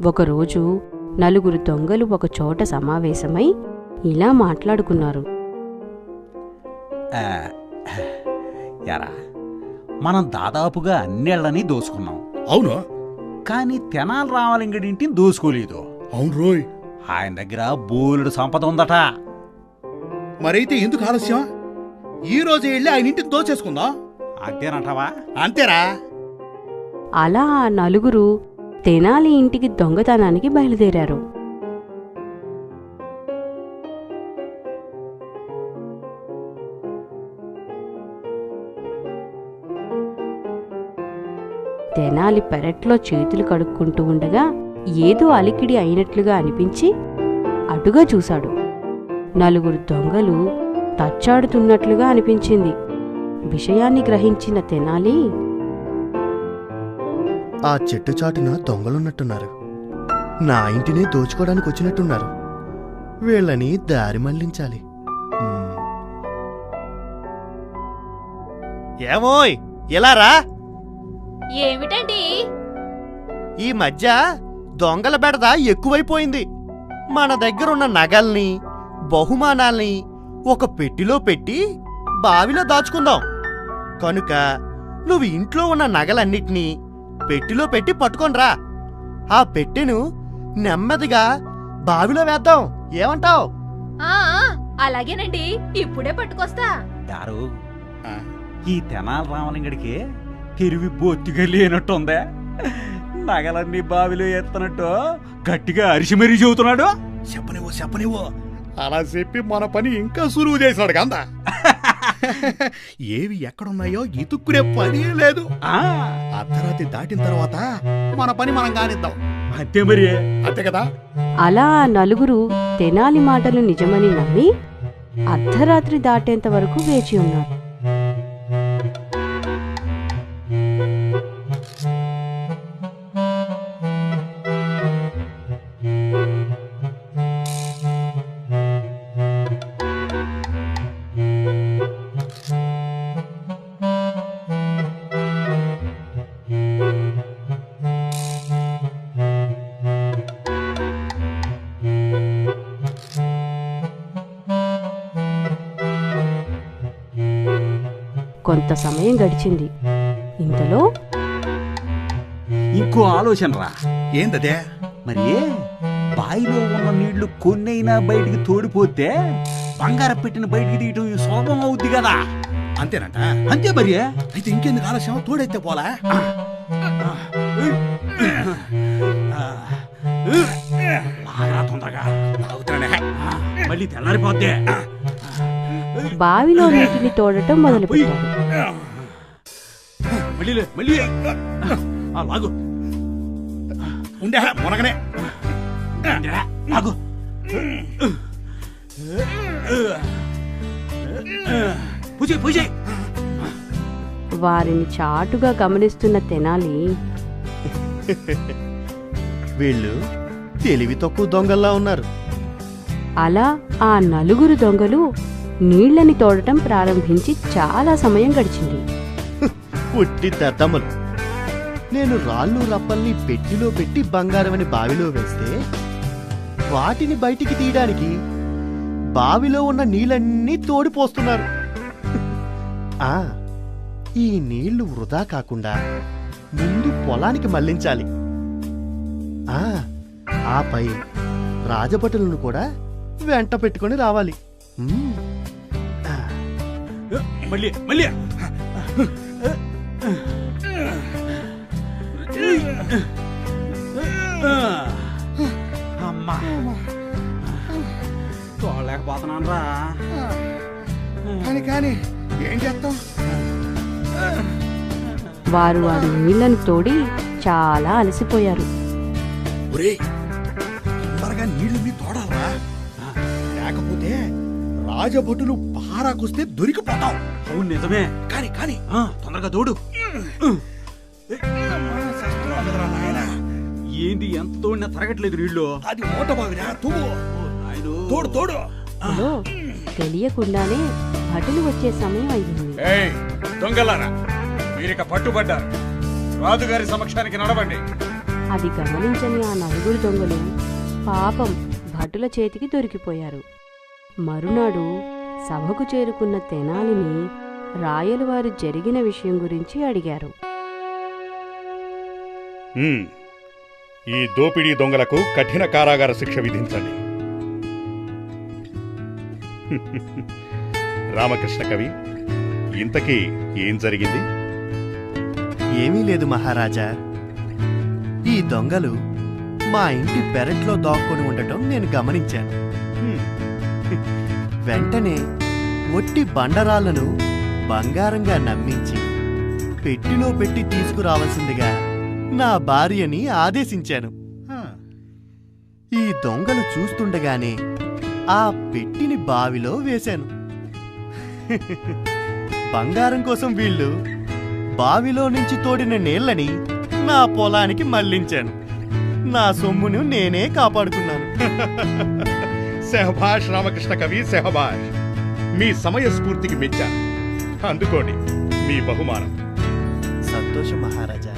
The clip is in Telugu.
ఒకరోజు నలుగురు దొంగలు ఒకచోట సమావేశమై ఇలా మాట్లాడుకున్నారు. యారా, మనం దాదాపుగా అన్నేళ్ళని దోసుకున్నాం. అవును, కానీ తెనాలి రామలింగడింటిని దోసుకోలేదు. అవును రోయ్. ఆయన దగ్గర బోలెడు సంపద ఉందట. మరైతే ఎందుకు ఆలస్యం? ఈ రోజు వెళ్ళి ఆయన ఇంటిని దోచేసుకుందాం. అంతేనంటావా? అంతేరా. అలా ఆ నలుగురు తెనాలి ఇంటికి దొంగతనానికి బయలుదేరారు. తెనాలి పెరట్లో చేతులు కడుక్కుంటూ ఉండగా ఏదో అలికిడి అయినట్లుగా అనిపించి అటుగా చూశాడు. నలుగురు దొంగలు తచ్చాడుతున్నట్లుగా అనిపించింది. విషయాన్ని గ్రహించిన తెనాలి, ఆ చెట్టు చాటున దొంగలున్నట్టున్నారు. నా ఇంటినే దోచుకోవడానికి వచ్చినట్టున్నారు. వీళ్ళని దారి మళ్లించాలి. ఏమోయ్, ఎలా రా? ఏమిటండి? ఈ మధ్య దొంగల బెడద ఎక్కువైపోయింది. మన దగ్గరున్న నగల్ని, బహుమానాల్ని ఒక పెట్టిలో పెట్టి బావిలో దాచుకుందాం. కనుక నువ్వు ఇంట్లో ఉన్న నగలన్నిటినీ పెట్టిలో పెట్టి పట్టుకొనిరా. ఆ పెట్టెను నెమ్మదిగా బావిలో వేద్దాం. ఏమంటావ్? అలాగేనండి, ఇప్పుడే పట్టుకొస్తా. దారు, ఈ తెనాలి రామలింగడికి తెరివి బొత్తిగా లేనట్టుందే. నగలన్నీ బావిలో ఎత్తనట్టు గట్టిగా అరిసి మరీ చెబుతున్నాడు. చెప్పనివ్వు. అలా చెప్పి మన పని ఇంకా సులువు చేశాడు కదా. ఏవి ఎక్కడున్నాయో ఎతుక్కునే పని లేదు. అర్ధరాత్రి దాటిన తర్వాత మన పని మనం కానిద్దాం. అంతే మరి, అంతే కదా. అలా ఆ నలుగురు తెనాలి మాటలు నిజమని నమ్మి అర్ధరాత్రి దాటేంత వరకు వేచి ఉన్నారు. కొంత సమయం గడిచింది. ఇంతలో ఇంకో ఆలోచన రా. ఏందదే? మరి బావిలో ఉన్న నీళ్లు కొన్నైనా బయటికి తోడిపోతే బంగారం పెట్టిన బయటికి తీయటం సులభం అవుద్ది కదా. అంతేనంట. అంతే మరి. అయితే ఇంకెందుకు ఆలస్యం? తోడైతే పోలా. తొందరగా మళ్ళీ తెల్లారిపోద్దే. బావిలో నీటిని తోడటం మొదలుపెట్టాడు. మళ్ళీ లాగు. ఉండే మునగనే లాగు. పూజ. వారిని చాటుగా గమనిస్తున్న తెనాలి, వీళ్ళు తెలివి తక్కువ దొంగల్లా ఉన్నారు. అలా ఆ నలుగురు దొంగలు నీళ్లని తోడటం ప్రారంభించి చాలా సమయం గడిచింది. పుట్టి దద్దమ్మలు. నేను రాళ్ళు రప్పల్ని పెట్టిలో పెట్టి బంగారమని బావిలో వేస్తే వాటిని బయటికి తీయడానికి బావిలో ఉన్న నీళ్ళన్నీ తోడిపోస్తున్నారు. ఈ నీళ్లు వృధా కాకుండా ముందు పొలానికి మళ్లించాలి. ఆపై రాజభటులను కూడా వెంట పెట్టుకొని రావాలి. మళ్ళీ అమ్మా, తోడలేకపోతున్నాను రా. కానీ ఏం చేస్తాం? వారు ఆ నీళ్లను తోడి చాలా అలసిపోయారు. తొందరగా నీళ్ళని తోడాలరా, లేకపోతే రాజభటులు పారాకొస్తే దొరికిపోతాం. అవును, నిజమే. కానీ తొందరగా తోడు. ఏంటి, ఎంత తోడినా తరగట్లేదు నీళ్ళు. అది మూట బావిరా. తోడు. తెలియకుండానే భటులు వచ్చే సమయం అయింది. దొంగలారా, మీరిక పట్టుబడ్డారు. రాజుగారి సమక్షానికి నడవండి. అది గమనించని ఆ నలుగురు దొంగలు పాపం భటుల చేతికి దొరికిపోయారు. మరునాడు సభకు చేరుకున్న తెనాలిని రాయలవారు జరిగిన విషయం గురించి అడిగారు. ఈ దోపిడీ దొంగలకు కఠిన కారాగార శిక్ష విధించండి. రామకృష్ణ కవి, ఇంతకీ ఏం జరిగింది? ఏమీ లేదు మహారాజా. ఈ దొంగలు మా ఇంటి పెరట్లో దాక్కుని ఉండటం నేను గమనించాను. వెంటనే ఒట్టి బండరాళ్లను బంగారంగా నమ్మించి పెట్టిలో పెట్టి తీసుకురావాల్సిందిగా నా భార్యని ఆదేశించాను. ఈ దొంగలు చూస్తుండగానే ఆ పెట్టిని బావిలో వేశాను. బంగారం కోసం వీళ్ళు బావిలో నుంచి తోడిన నీళ్లని నా పొలానికి మళ్లించాను. నా సొమ్మును నేనే కాపాడుకున్నాను. సెహబాష్ రామకృష్ణ కవి, సెహబాష్. మీ సమయస్ఫూర్తికి మెచ్చాను. అందుకోండి మీ బహుమానం. సంతోషం మహారాజా.